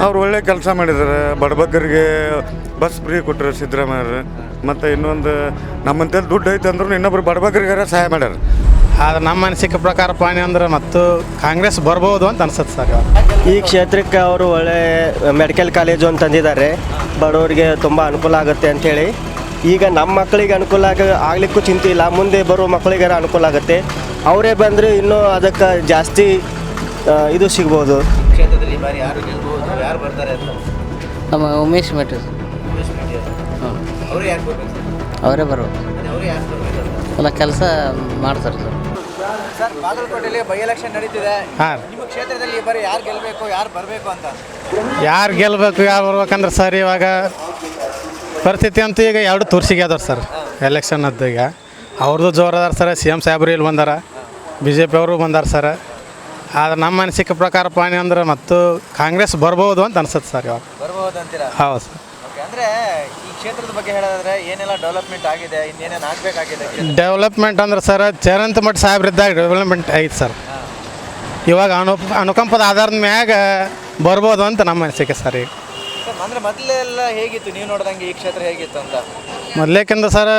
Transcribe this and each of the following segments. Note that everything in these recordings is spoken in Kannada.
ಅವ್ರು ಒಳ್ಳೆ ಕೆಲಸ ಮಾಡಿದ್ದಾರೆ. ಬಡಬಗ್ಗರಿಗೆ ಬಸ್ ಫ್ರೀ ಕೊಟ್ಟರು ಸಿದ್ದರಾಮಯ್ಯರು. ಮತ್ತು ಇನ್ನೊಂದು ನಮ್ಮಂತೇಳಿ ದುಡ್ಡು ಐತೆ ಅಂದ್ರೂ ಇನ್ನೊಬ್ರು ಬಡಬಗ್ಗರಿಗಾರ ಸಹಾಯ ಮಾಡ್ಯಾರ. ಆದ್ರೆ ನಮ್ಮ ಅನಿಸಿಕೆ ಪ್ರಕಾರ ಪಾನಿ ಅಂದ್ರೆ ಮತ್ತು ಕಾಂಗ್ರೆಸ್ ಬರ್ಬೋದು ಅಂತ ಅನ್ಸುತ್ತೆ ಸರ್. ಈ ಕ್ಷೇತ್ರಕ್ಕೆ ಅವರು ಒಳ್ಳೆ ಮೆಡಿಕಲ್ ಕಾಲೇಜು ಅಂತ ತಂದಿದ್ದಾರೆ. ಬಡವರಿಗೆ ತುಂಬ ಅನುಕೂಲ ಆಗುತ್ತೆ ಅಂಥೇಳಿ. ಈಗ ನಮ್ಮ ಮಕ್ಕಳಿಗೆ ಅನುಕೂಲ ಆಗಲಿಕ್ಕೂ ಚಿಂತೆ ಇಲ್ಲ, ಮುಂದೆ ಬರೋ ಮಕ್ಕಳಿಗಾರ ಅನುಕೂಲ ಆಗುತ್ತೆ. ಅವರೇ ಬಂದರೆ ಇನ್ನೂ ಅದಕ್ಕೆ ಜಾಸ್ತಿ ಇದು ಸಿಗ್ಬೋದು. ಕ್ಷೇತ್ರದಲ್ಲಿ ಬಾರಿ ಯಾರು ಗೆಲ್ಬಹುದು, ಯಾರು ಬರ್ತಾರೆ ಅಂತ? ನಮ್ಮ ಉಮೇಶ್ ಮೇಟಿ ಅವರೇ ಯಾಕೆ ಬರ್ಬೇಕು ಸರ್? ಅವರೇ ಬರ್ಬೇಕು. ಅವರೇ ಯಾಕೆ ಬರ್ಬೇಕು ಅಂತ? ಎಲ್ಲ ಕೆಲಸ ಮಾಡ್ತಾರೆ ಸರ್. ಸರ್, ಬಾಗಲಕೋಟೆಯಲ್ಲಿ ಬೈ ಎಲೆಕ್ಷನ್ ನಡೀತಿದೆ. ಹಾಂ, ನಿಮ್ಮ ಕ್ಷೇತ್ರದಲ್ಲಿ ಬರೀ ಯಾರು ಗೆಲ್ಲಬೇಕು, ಯಾರು ಬರಬೇಕು ಅಂತ? ಯಾರು ಗೆಲ್ಲಬೇಕು ಯಾರು ಬರ್ಬೇಕಂದ್ರೆ ಸರ್, ಇವಾಗ ಪರಿಸ್ಥಿತಿ ಅಂತೂ ಈಗ ಎರಡು ತೋರ್ಸಿಗೆ ಅದಾರ ಸರ್. ಎಲೆಕ್ಷನ್ ಅದ್ದು ಈಗ ಅವ್ರದ್ದು ಜೋರು ಅದಾರ ಸರ್. CM ಸಾಹೇಬ್ರು ಇಲ್ಲಿ ಬಂದಾರ, BJP ಅವರು ಬಂದಾರ ಸರ್. ಆದ್ರೆ ನಮ್ಮ ಅನಿಸಿಕೆ ಪ್ರಕಾರ ಪಾನಿ ಅಂದ್ರೆ ಮತ್ತು ಕಾಂಗ್ರೆಸ್ ಬರ್ಬೋದು ಅಂತ ಅನ್ಸುತ್ತೆ ಸರ್. ಇವಾಗ ಬರ್ಬೋದು ಅಂತೀರಾ? ಹೌದು ಸರ್. ಓಕೆ, ಅಂದರೆ ಈ ಕ್ಷೇತ್ರದ ಬಗ್ಗೆ ಹೇಳೋದಾದ್ರೆ ಏನೆಲ್ಲ ಡೆವಲಪ್ಮೆಂಟ್ ಆಗಿದೆ, ಇನ್ನೇನೇನು ಆಗಬೇಕಾಗಿದೆ? ಡೆವಲಪ್ಮೆಂಟ್ ಅಂದ್ರೆ ಸರ್, ಚರಂತ ಮಠ ಸಾಹೇಬ್ರಿದ್ದಾಗ ಡೆವಲಪ್ಮೆಂಟ್ ಐತೆ ಸರ್. ಇವಾಗ ಅನುಕಂಪದ ಆಧಾರದ ಮ್ಯಾಗ ಬರ್ಬೋದು ಅಂತ ನಮ್ಮ ಅನಿಸಿಕೆ ಸರ್. ಈಗ ಸರ್, ಅಂದರೆ ಮೊದಲೆಲ್ಲ ಹೇಗಿತ್ತು, ನೀವು ನೋಡಿದಂಗೆ ಈ ಕ್ಷೇತ್ರ ಹೇಗಿತ್ತು ಅಂತ? ಮೊದಲೇಕಿಂದ ಸರ್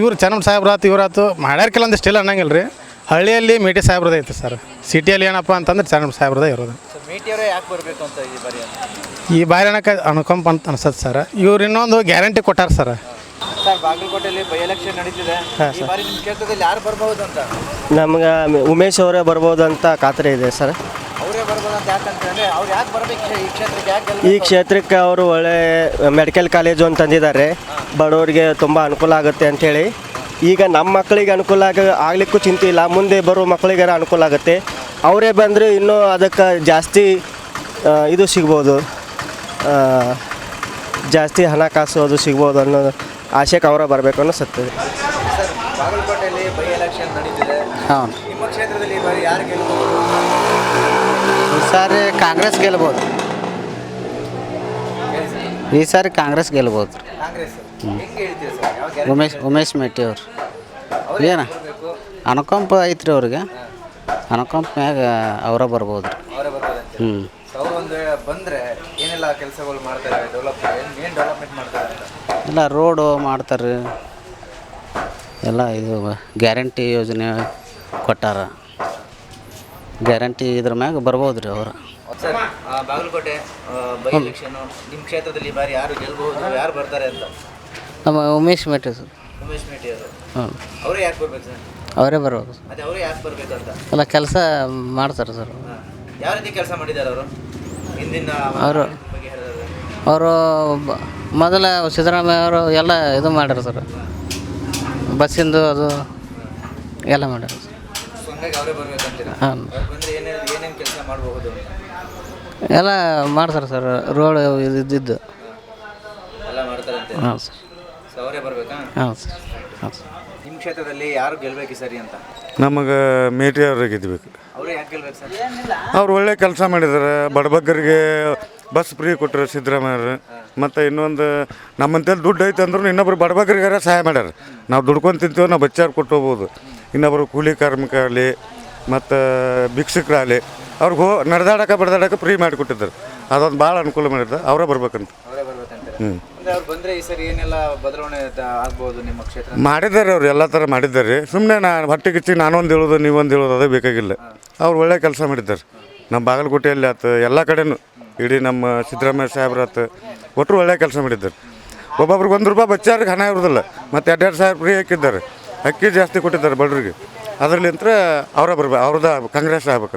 ಇವ್ರು ಚನ್ನಮ್ಮ ಸಾಹೇಬ್ರಾತು ಇವ್ರಾತು ಮಾಡ್ಯಾರ ಕೆಲವೊಂದಿಷ್ಟು ಇಲ್ಲ ಅನ್ನಂಗಿಲ್ಲ ರೀ. ಹಳ್ಳಿಯಲ್ಲಿ ಮೇಟಿ ಸಾಹೇಬ್ರದ ಐತೆ ಸರ್. ಸಿಟಿಯಲ್ಲಿ ಏನಪ್ಪ ಅಂತಂದ್ರೆ ಚನ್ನಮ್ಮ ಸಾಹೇಬ್ರದ ಇರೋದು. ಸರ್, ಮೇಟಿಯವರೇ ಯಾಕೆ ಬರಬೇಕು ಅಂತ ಈ ಬಾರಿ ಅಂತ? ಈ ಬಾರಿ ಅನುಕಂಪ ಅಂತ ಅನ್ಸತ್ತೆ ಸರ್. ಇವ್ರು ಇನ್ನೊಂದು ಗ್ಯಾರಂಟಿ ಕೊಟ್ಟಾರ ಸರ್. ಸರ್, ಬಾಗಲಕೋಟೆಯಲ್ಲಿ ಬೈ ಎಲೆಕ್ಷನ್ ನಡೀತಿದೆ. ಈ ಬಾರಿ ನಿಮ್ಮ ಕ್ಷೇತ್ರದಲ್ಲಿ ಯಾರು ಬರ್ಬೋದು ಅಂತ? ನಮ್ಗೆ ಉಮೇಶ್ ಅವರೇ ಬರ್ಬೋದು ಅಂತ ಖಾತ್ರಿ ಇದೆ ಸರ್. ಅವರೇ ಬರ್ಬೋದು ಅಂತ ಯಾಕಂತಂದರೆ ಅವ್ರು ಯಾಕೆ ಬರಬೇಕು ಈ ಕ್ಷೇತ್ರಕ್ಕೆ, ಯಾಕೆ ಈ ಕ್ಷೇತ್ರಕ್ಕೆ ಅವರು ಒಳ್ಳೆ ಮೆಡಿಕಲ್ ಕಾಲೇಜು ಅಂತ ತಂದಿದ್ದಾರೆ. ಬಡವರಿಗೆ ತುಂಬ ಅನುಕೂಲ ಆಗುತ್ತೆ ಅಂಥೇಳಿ. ಈಗ ನಮ್ಮ ಮಕ್ಕಳಿಗೆ ಅನುಕೂಲ ಆಗಲಿಕ್ಕೂ ಚಿಂತೆ ಇಲ್ಲ, ಮುಂದೆ ಬರೋ ಮಕ್ಕಳಿಗಾರ ಅನುಕೂಲ ಆಗುತ್ತೆ. ಅವರೇ ಬಂದರೆ ಇನ್ನೂ ಅದಕ್ಕೆ ಜಾಸ್ತಿ ಇದು ಸಿಗ್ಬೋದು, ಜಾಸ್ತಿ ಹಣಕಾಸು ಅದು ಸಿಗ್ಬೋದು ಅನ್ನೋ ಆಶೆಗೆ ಅವರೇ ಬರಬೇಕು ಅನ್ನಿಸುತ್ತೆ. ಸರ್, ಬಾಗಲಕೋಟೆಯಲ್ಲಿ ಬೈ ಎಲೆಕ್ಷನ್ ನಡೀತಿದೆ. ಹಾಂ, ನಿಮ್ಮ ಕ್ಷೇತ್ರದಲ್ಲಿ ಈ ಬಾರಿ ಯಾರು ಗೆಲ್ಬಹುದು? ಈ ಸಾರಿ ಕಾಂಗ್ರೆಸ್ ಗೆಲ್ಬೋದು. ಈ ಸಾರಿ ಕಾಂಗ್ರೆಸ್ ಗೆಲ್ಬೋದು. ಕಾಂಗ್ರೆಸ್ ಹೆಂಗೆ ಹೇಳ್ತೀರಿ ಸರ್? ಯಾವ ಗ್ಯಾರಂಟಿ? ಉಮೇಶ್ ಮೇಟಿ ಅವ್ರು ಏನು ಅನುಕಂಪ ಐತ್ರಿ ಅವ್ರಿಗೆ. ಅನುಕಂಪ ಮ್ಯಾಗ ಅವರ ಬರ್ಬೋದು. ಅವರೇ ಬರ್ಬೋದಂತೆ. ಅವರು ಒಂದು ಬಂದರೆ ಏನೆಲ್ಲ ಕೆಲಸಗಳು ಮಾಡ್ತಾರೆ, ಏನು ಡೆವಲಪ್ಮೆಂಟ್ ಮಾಡ್ತಾರೆ ಅಂತ? ಎಲ್ಲ ರೋಡು ಮಾಡ್ತಾರೆ, ಎಲ್ಲ ಇದು ಗ್ಯಾರಂಟಿ ಯೋಜನೆ ಕೊಟ್ಟಾರ. ಗ್ಯಾರಂಟಿ ಇದ್ರ ಮ್ಯಾಗ ಬರ್ಬೋದು ರೀ ಅವರು. ಸರ್, ಬಾಗಲಕೋಟೆ ಬೈ ಎಲೆಕ್ಷನು ನಿಮ್ಮ ಕ್ಷೇತ್ರದಲ್ಲಿ ಈ ಬಾರಿ ಯಾರು ಗೆಲ್ಬಹುದು, ಯಾರು ಬರ್ತಾರೆ ಅಂತ? ನಮ್ಮ ಉಮೇಶ್ ಮೇಟಿ ಸರ್. ಉಮೇಶ್ ಮೇಟಿ ಅವರು ಹ್ಞೂ, ಅವರೇ ಯಾಕೆ ಬರ್ಬೇಕು ಸರ್? ಅವರೇ ಬರ್ಬೇಕು. ಅದೇ ಅವರೇ ಯಾಕೆ ಬರ್ಬೇಕು ಅಂತ? ಎಲ್ಲ ಕೆಲಸ ಮಾಡ್ತಾರೆ ಸರ್. ಯಾವ ರೀತಿ ಕೆಲಸ ಮಾಡಿದ್ದಾರೆ ಅವರು ಹಿಂದಿನ ಅವರು ಬಗ್ಗೆ ಹೇಳಿದ್ರೆ? ಅವರು ಮೊದಲ ಸಿದ್ದರಾಮಯ್ಯ ಅವರು ಎಲ್ಲ ಇದು ಮಾಡ್ಯಾರ ಸರ್. ಬಸ್ಸಿಂದು ಅದು ಎಲ್ಲ ಮಾಡ್ಯಾರ ಸರ್. ಸೊ ಹಂಗಾಗಿ ಅವರೇ ಬರ್ಬೇಕಂತೀರ? ಹಾಂ, ಅವ್ರು ಬಂದರೆ ಏನೇನು ಕೆಲಸ ಮಾಡಬಹುದು? ಎಲ್ಲ ಮಾಡ್ತಾರೆ ಸರ್. ರೋಡ್ ಇದ್ದಿದ್ದು ಎಲ್ಲ ಮಾಡ್ತಾರಂತೆ. ಹಾಂ ಸರ್. ಸೊ ಅವರೇ ಬರ್ಬೇಕಾ? ಹಾಂ ಸರ್. ಹಾಂ ಸರ್. ನಿಮ್ಮ ಕ್ಷೇತ್ರದಲ್ಲಿ ಯಾರು ಗೆಲ್ಬೇಕು ಸರಿ ಅಂತ? ನಮಗೆ ಮೇಟಿ ಅವ್ರಿಗೆ ಗೆದ್ಬೇಕು. ಅವರೇ ಯಾಕೆ ಗೆಲ್ಬೇಕು ಸರ್? ಅವ್ರು ಒಳ್ಳೆ ಕೆಲಸ ಮಾಡಿದ್ದಾರೆ. ಬಡಬಗ್ಗರಿಗೆ ಬಸ್ ಫ್ರೀ ಕೊಟ್ಟರು ಸಿದ್ದರಾಮಯ್ಯರು. ಮತ್ತು ಇನ್ನೊಂದು ನಮ್ಮಂತೇಳಿ ದುಡ್ಡು ಐತೆ ಅಂದ್ರೂ ಇನ್ನೊಬ್ರು ಬಡಬಗ್ಗರಿಗಾರ ಸಹಾಯ ಮಾಡ್ಯಾರ. ನಾವು ದುಡ್ಕೊಂಡು ತಿಂತೀವಿ, ನಾವು ಬಚ್ಚಾರು ಕೊಟ್ಟು ಹೋಗ್ಬೋದು. ಇನ್ನೊಬ್ಬರು ಕೂಲಿ ಕಾರ್ಮಿಕ ಆಗಲಿ ಮತ್ತು ಭಿಕ್ಷುಕರಾಗಲಿ ಅವ್ರಿಗೆ ನಡೆದಾಡಕ್ಕೆ ಬಡ್ದಾಡಕ್ಕೆ ಫ್ರೀ ಮಾಡಿಕೊಟ್ಟಿದ್ದಾರೆ. ಅದೊಂದು ಭಾಳ ಅನುಕೂಲ ಮಾಡಿದ್ದಾರೆ. ಅವರೇ ಬರ್ಬೇಕಂತ. ಅವರೇ ಬರ್ಬೇಕಂತಾರೆ. ಹ್ಞೂ, ಅಂದರೆ ಅವ್ರು ಬಂದರೆ ಈ ಸರಿ ಏನೆಲ್ಲ ಬದಲಾವಣೆ ಆಗ್ಬೋದು ನಿಮ್ಮ ಕ್ಷೇತ್ರ? ಮಾಡಿದ್ದಾರೆ ಅವ್ರು, ಎಲ್ಲ ಥರ ಮಾಡಿದ್ದಾರೆ. ಸುಮ್ಮನೆ ಹೊಟ್ಟೆಗಿಚ್ಚಿ ನಾನೊಂದು ಹೇಳೋದು ನೀವೊಂದು ಹೇಳೋದು ಅದೇ ಬೇಕಾಗಿಲ್ಲ. ಅವ್ರು ಒಳ್ಳೆ ಕೆಲಸ ಮಾಡಿದ್ದಾರೆ. ನಮ್ಮ ಬಾಗಲಕೋಟೆಯಲ್ಲಿ ಆತು, ಎಲ್ಲ ಕಡೆನೂ ಇಡೀ ನಮ್ಮ ಸಿದ್ದರಾಮಯ್ಯ ಸಾಹೇಬ್ರ ಆತು, ಒಟ್ಟರು ಒಳ್ಳೆ ಕೆಲಸ ಮಾಡಿದ್ದಾರೆ. ಒಬ್ಬೊಬ್ರಿಗೆ ₹1 ಬಚ್ಚಾರಿಗೆ ಹಣ ಇರೋದಿಲ್ಲ. ಮತ್ತು 2,000 ಫ್ರೀ ಹಾಕಿದ್ದಾರೆ. ಅಕ್ಕಿ ಜಾಸ್ತಿ ಕೊಟ್ಟಿದ್ದಾರೆ ಬಡವರಿಗೆ. ಅದರಲ್ಲಿಂತ ಅವರೇ ಬರ್ಬೇಕು, ಅವ್ರದ್ದು ಕಾಂಗ್ರೆಸ್ ಆಗ್ಬೇಕಂತ.